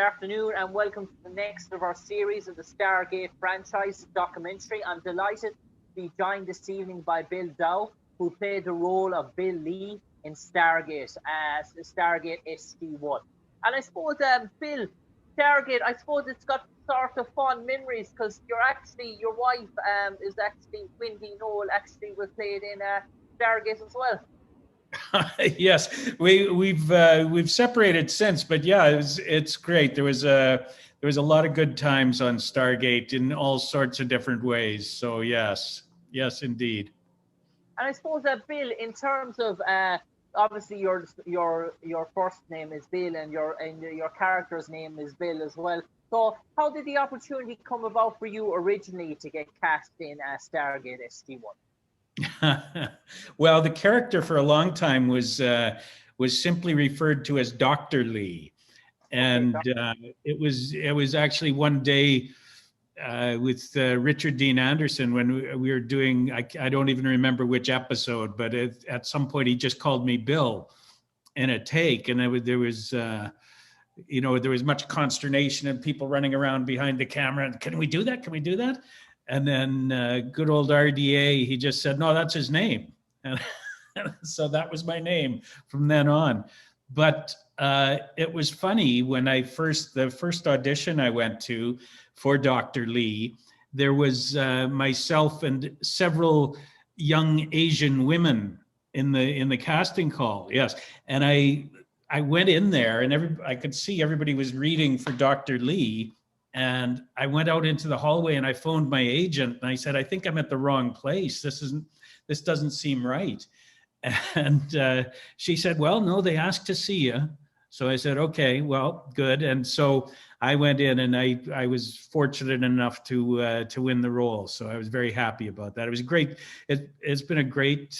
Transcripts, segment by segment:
afternoon and welcome to the next of our series of the Stargate franchise documentary. I'm delighted to be joined this evening by Bill Dow, who played the role of Bill Lee in Stargate as Stargate SG1. And I suppose, Bill, Stargate, I suppose it's got sort of fond memories because your wife is actually, Wendy Knoll, actually was played in Stargate as well. Yes, we've separated since, but yeah, it's great. There was a lot of good times on Stargate in all sorts of different ways. So yes, indeed. And I suppose that Bill, in terms of obviously your first name is Bill and your character's name is Bill as well. So how did the opportunity come about for you originally to get cast in Stargate SG1? Well, the character for a long time was simply referred to as Dr.Lee, and it was actually one day with Richard Dean Anderson when we were doing, I don't even remember which episode, but at some point he just called me Bill in a take, and there was much consternation and people running around behind the camera. And can we do that? Can we do that? And then good old RDA, he just said, no, that's his name. And so that was my name from then on. But it was funny when the first audition I went to for Dr. Lee, there was myself and several young Asian women in the casting call. Yes. And I went in there and I could see everybody was reading for Dr. Lee. And I went out into the hallway and I phoned my agent and I said, I think I'm at the wrong place. This doesn't seem right. And she said, well, no, they asked to see you. So I said, okay, well, good. And so I went in and I was fortunate enough to win the role. So I was very happy about that. It was great. It's been a great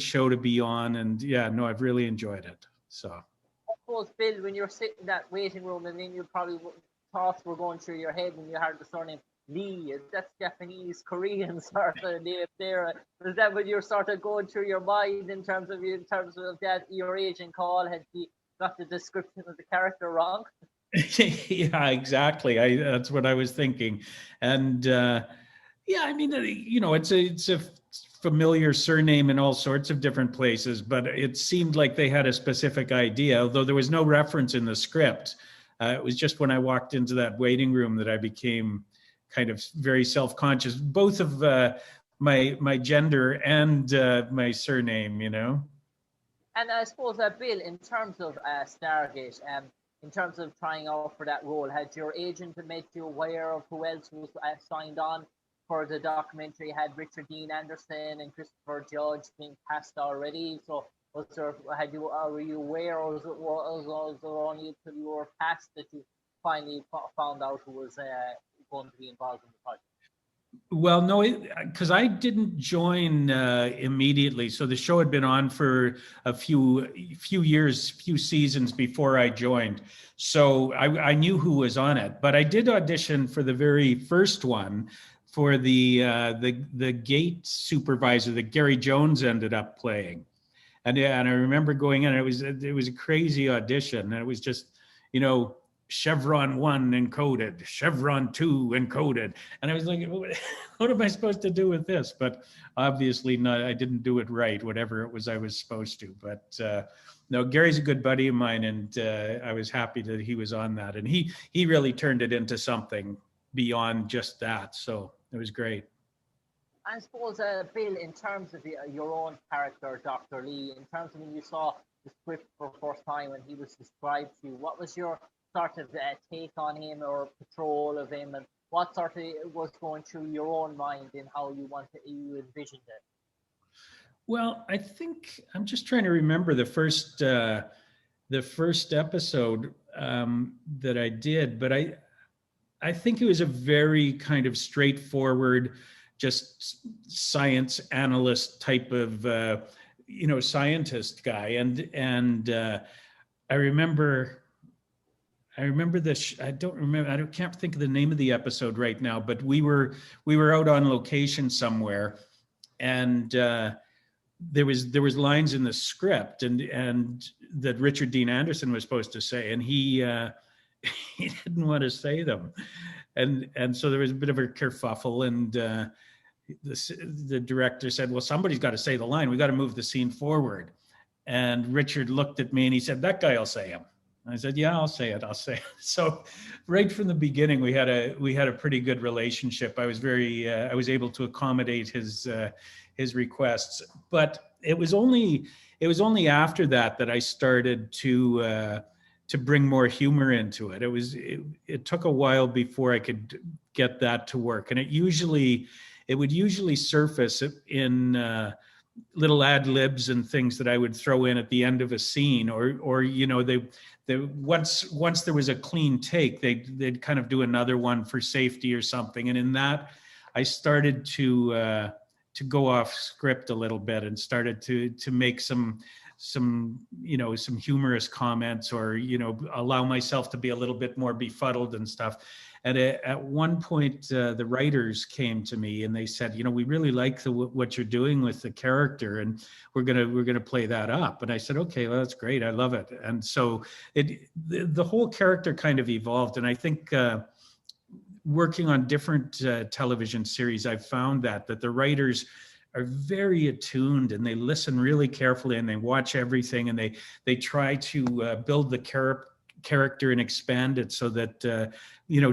show to be on. And yeah, no, I've really enjoyed it. So. Bill, when you're sitting in that waiting room and then you probably thoughts were going through your head when you heard the surname Lee, that's Japanese, Korean sort of name there. Is that when you're sort of going through your mind in terms of that your agent call had he got the description of the character wrong? Yeah, exactly. That's what I was thinking. And yeah, I mean, it's a familiar surname in all sorts of different places, but it seemed like they had a specific idea, although there was no reference in the script. It was just when I walked into that waiting room that I became kind of very self-conscious, both of my gender and my surname, And I suppose, Bill, in terms of Stargate, in terms of trying out for that role, had your agent made you aware of who else was signed on for the documentary? Had Richard Dean Anderson and Christopher Judge been cast already? So were you aware, or was it only until you were cast that you finally found out who was going to be involved in the project? Well, no, because I didn't join immediately. So the show had been on for a few years, few seasons before I joined. So I knew who was on it, but I did audition for the very first one for the gate supervisor that Gary Jones ended up playing. And I remember going in, it was a crazy audition. And it was just, Chevron 1 encoded, Chevron 2 encoded. And I was like, what am I supposed to do with this? But obviously not, I didn't do it right, whatever it was I was supposed to. But no, Gary's a good buddy of mine, and I was happy that he was on that. And he really turned it into something beyond just that. So it was great. I suppose, Bill, in terms of your own character, Dr. Lee, in terms of when you saw the script for the first time when he was described to you, what was your sort of take on him or patrol of him, and what sort of was going through your own mind and how you envisioned it? Well, I think I'm just trying to remember the first episode that I did, but I think it was a very kind of straightforward, just science analyst type of scientist guy, and I remember this. I can't think of the name of the episode right now, but we were out on location somewhere, and there was lines in the script and that Richard Dean Anderson was supposed to say, and he he didn't want to say them, and so there was a bit of a kerfuffle, and the director said, well, somebody's got to say the line. We got to move the scene forward. And Richard looked at me and he said, that guy will say him. I said, yeah, I'll say it. So right from the beginning, we had a pretty good relationship. I was able to accommodate his requests, but it was only after that I started to bring more humor into it. It took a while before I could get that to work. And it would usually surface in little ad libs and things that I would throw in at the end of a scene, or once there was a clean take, they'd kind of do another one for safety or something. And in that, I started to go off script a little bit and started to make some humorous comments, or allow myself to be a little bit more befuddled and stuff. And at one point, the writers came to me and they said, we really like what you're doing with the character, and we're gonna play that up. And I said, okay, well, that's great. I love it. And so the whole character kind of evolved. And I think working on different television series, I've found that the writers are very attuned, and they listen really carefully, and they watch everything, and they try to build the character and expand it so that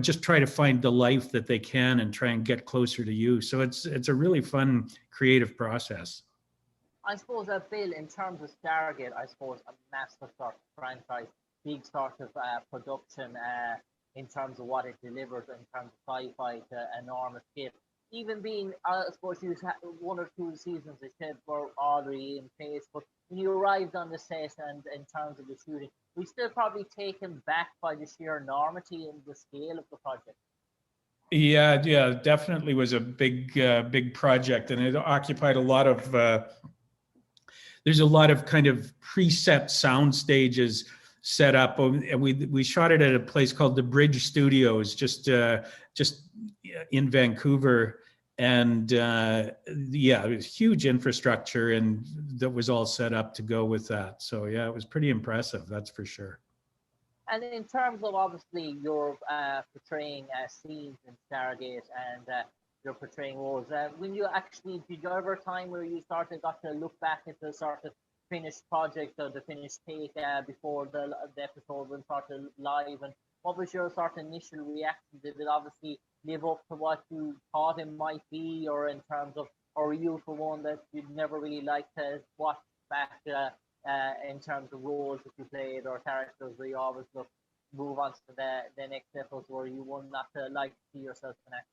just try to find the life that they can and try and get closer to you. So it's a really fun creative process. I suppose Bill, in terms of Stargate, I suppose a massive sort of franchise, big sort of production in terms of what it delivers in terms of sci-fi to enormous scale. Even being, I suppose, you had 1 or 2 seasons of shit were already in place, but when you arrived on the set and in terms of the shooting, we still probably taken back by the sheer enormity and the scale of the project. Yeah, definitely was a big project, and it occupied a lot of. There's a lot of kind of preset sound stages set up, and we shot it at a place called the Bridge Studios, just in Vancouver, and it was huge infrastructure, and that was all set up to go with that. So yeah, it was pretty impressive, that's for sure. And in terms of, obviously, you're portraying scenes in Stargate, and you're portraying roles. When you actually, did you ever a time where you got to look back at the sort of finished project or the finished take before the episode went sort of live, and what was your sort of initial reaction? Did it obviously live up to what you thought it might be, or in terms of, or were you for one that you'd never really like to watch back in terms of roles that you played or characters, where you always move on to the next episode, where you would not like to see yourself in action?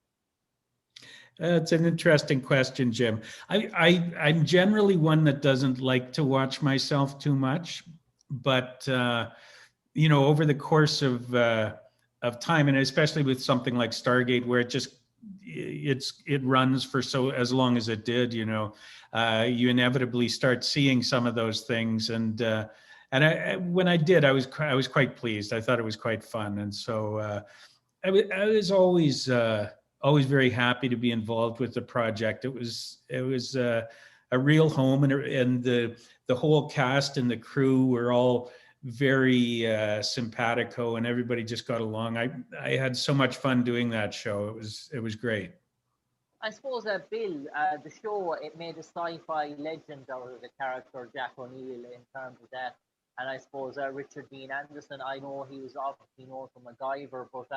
It's an interesting question, Jim. I'm generally one that doesn't like to watch myself too much, but over the course of time, and especially with something like Stargate, where it runs for as long as it did, you you inevitably start seeing some of those things, and when I did, I was quite pleased. I thought it was quite fun, and so I was always very happy to be involved with the project. It was a real home, and the whole cast and the crew were all very simpatico, and everybody just got along. I had so much fun doing that show. It was great. I suppose Bill, the show, it made a sci-fi legend out of the character Jack O'Neill in terms of that. And I suppose Richard Dean Anderson, I know he was obviously known for MacGyver, but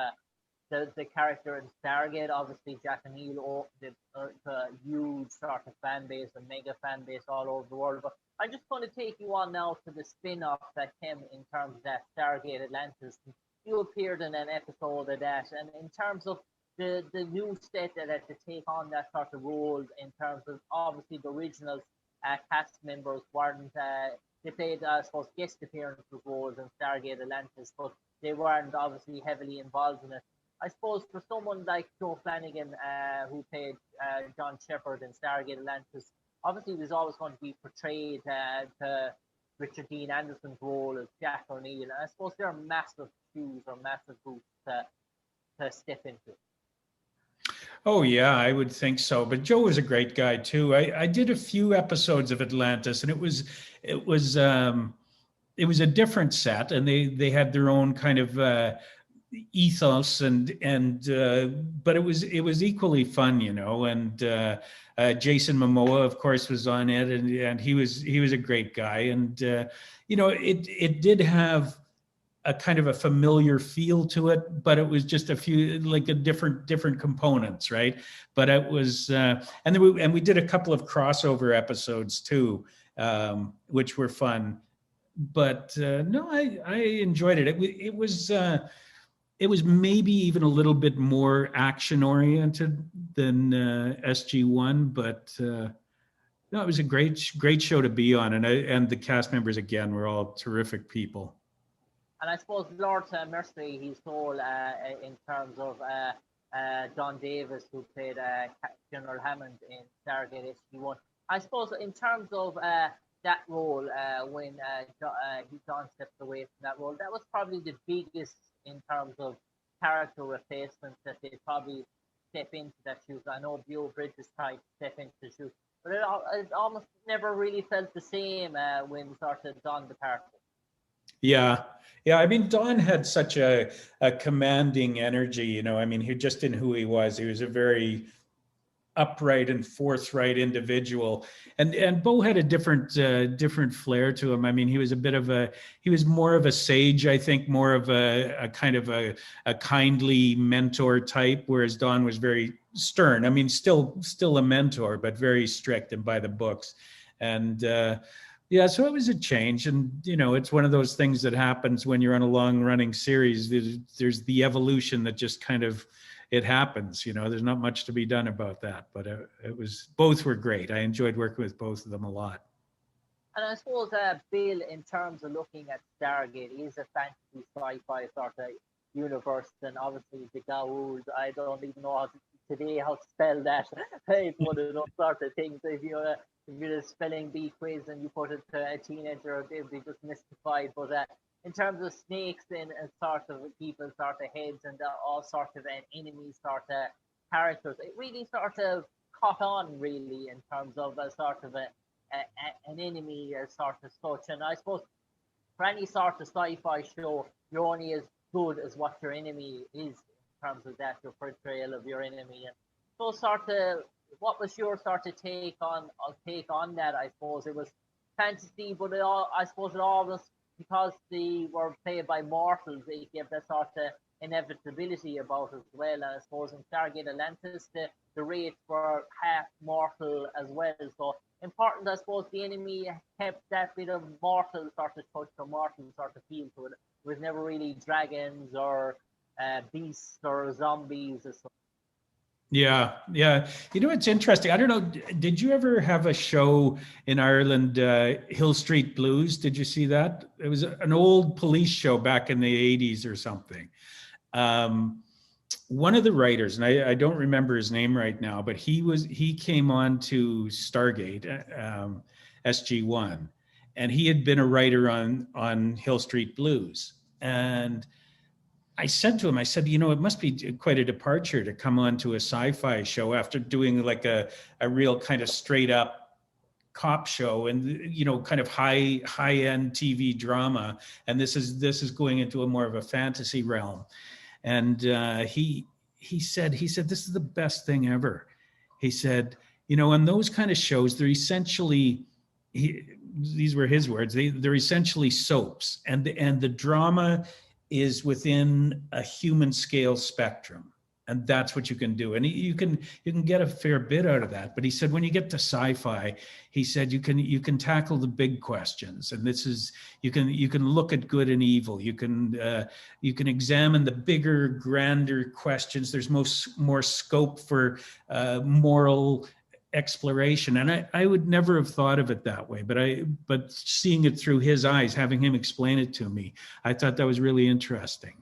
the character in Stargate, obviously Jack O'Neill, did a huge sort of fan base, a mega fan base all over the world. But I'm just going to take you on now to the spin-off that came in terms of that Stargate Atlantis. You appeared in an episode of that, and in terms of the new set that had to take on that sort of role, in terms of, obviously, the original cast members weren't, they played, I suppose, guest appearance roles in Stargate Atlantis, but they weren't obviously heavily involved in it. I suppose for someone like Joe Flanagan, who played John Shepherd in Stargate Atlantis, obviously was always going to be portrayed to Richard Dean Anderson's role as Jack O'Neill. And I suppose there are massive shoes or massive boots to step into. Oh yeah, I would think so. But Joe was a great guy too. I did a few episodes of Atlantis, and it was it was a different set, and they had their own kind of ethos, and but it was equally fun, you know. And Jason Momoa, of course, was on it, and he was a great guy. And you know, it did have a kind of a familiar feel to it, but it was just a few like a different components, right? But it was, and then we did a couple of crossover episodes too, which were fun. But no, I enjoyed it. It was maybe even a little bit more action oriented than SG1, but no, it was a great show to be on, and the cast members again were all terrific people. And I suppose Lord Mercury, he stole in terms of Don Davis, who played General Hammond in Stargate SG1. I suppose in terms of that role, when Don stepped away from that role, that was probably the biggest in terms of character replacements that they probably step into that shoes. I know Beau Bridges tried to step into the shoes, but it almost never really felt the same when sort of Don departed. Yeah. Yeah. I mean, Don had such a commanding energy, you know. I mean, he just in who he was. He was a very upright and forthright individual, and Bo had a different flair to him. I mean, he was more of a sage, I think, more of a kind of a kindly mentor type, whereas Don was very stern. I mean, still a mentor, but very strict and by the books. And yeah, so it was a change. And you know, it's one of those things that happens when you're on a long running series. There's the evolution that just kind of, it happens, you know. There's not much to be done about that, but both were great. I enjoyed working with both of them a lot. And I suppose Bill, in terms of looking at Stargate, is a fantasy sci-fi sort of universe, and obviously the Goa'uld, I don't even know today how to spell that. It's one of those sort of things. If you're a spelling bee quiz and you put it to a teenager, they'd be just mystified. But in terms of snakes and sort of people sort of heads and all sorts of enemy sort of characters, it really sort of caught on really in terms of a sort of an enemy sort of such. And I suppose for any sort of sci-fi show, you're only as good as what your enemy is in terms of that, your portrayal of your enemy. And so sort of, what was your sort of take on that? I suppose it was fantasy, but I suppose it always, because they were played by mortals, they gave that sort of inevitability about it as well. And I suppose in Stargate Atlantis, the rates were half mortal as well. So important, I suppose, the enemy kept that bit of mortal sort of touch or mortal sort of feel to it. It was never really dragons or beasts or zombies or something. Yeah, yeah. You know, it's interesting. I don't know. Did you ever have a show in Ireland, Hill Street Blues? Did you see that? It was an old police show back in the 80s or something. One of the writers, and I don't remember his name right now, but he came on to Stargate SG1, and he had been a writer on Hill Street Blues. And I said to him, I said, you know, it must be quite a departure to come on to a sci-fi show after doing like a real kind of straight up cop show and, you know, kind of high end TV drama. And this is going into a more of a fantasy realm. And he said, this is the best thing ever. He said, you know, on those kind of shows, they're essentially, these were his words, they're essentially soaps, and the drama is within a human scale spectrum, and that's what you can do. And you can get a fair bit out of that. But he said when you get to sci-fi, he said you can tackle the big questions, and this is, you can look at good and evil. You can examine the bigger, grander questions. There's more scope for moral exploration. And I would never have thought of it that way, but seeing it through his eyes, having him explain it to me, I thought that was really interesting.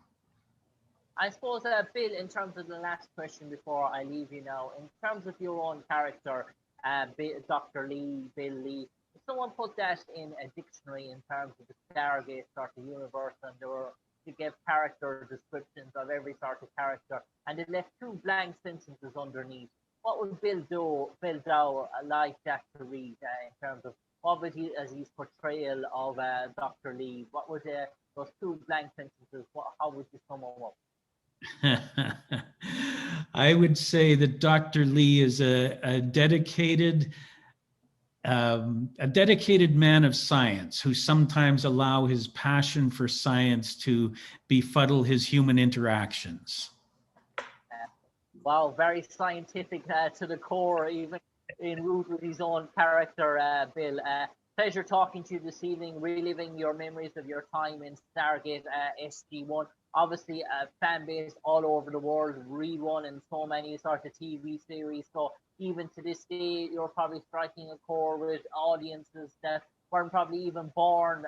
I suppose, Bill, in terms of the last question before I leave you now, in terms of your own character, Dr.Lee, Bill Lee, if someone put that in a dictionary in terms of the Stargate sort of universe, and they were to give character descriptions of every sort of character, and it left two blank sentences underneath. What would Bill Dow like that to read in terms of what would he, as his portrayal of Dr. Lee, what would those two blank sentences, how would you sum them up? I would say that Dr. Lee is a dedicated man of science who sometimes allow his passion for science to befuddle his human interactions. Wow, very scientific to the core, even in route with his own character, Bill. Pleasure talking to you this evening, reliving your memories of your time in Stargate SG1. Obviously, a fan base all over the world, rerun in so many sort of TV series. So even to this day, you're probably striking a chord with audiences that weren't probably even born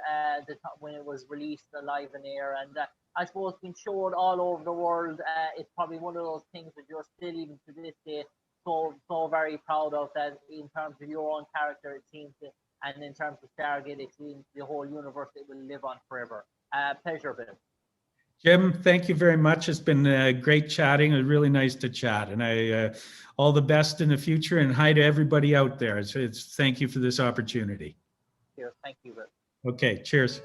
when it was released live in air. And I suppose being showed all over the world, it's probably one of those things that you're still, even to this day, so very proud of, that in terms of your own character, it seems to, and in terms of Stargate, it seems the whole universe, it will live on forever. Pleasure, Bill. Jim, thank you very much. It's been great chatting. It was really nice to chat, and I all the best in the future. And hi to everybody out there. Thank you for this opportunity. Cheers. Thank you, Bill. Okay. Cheers.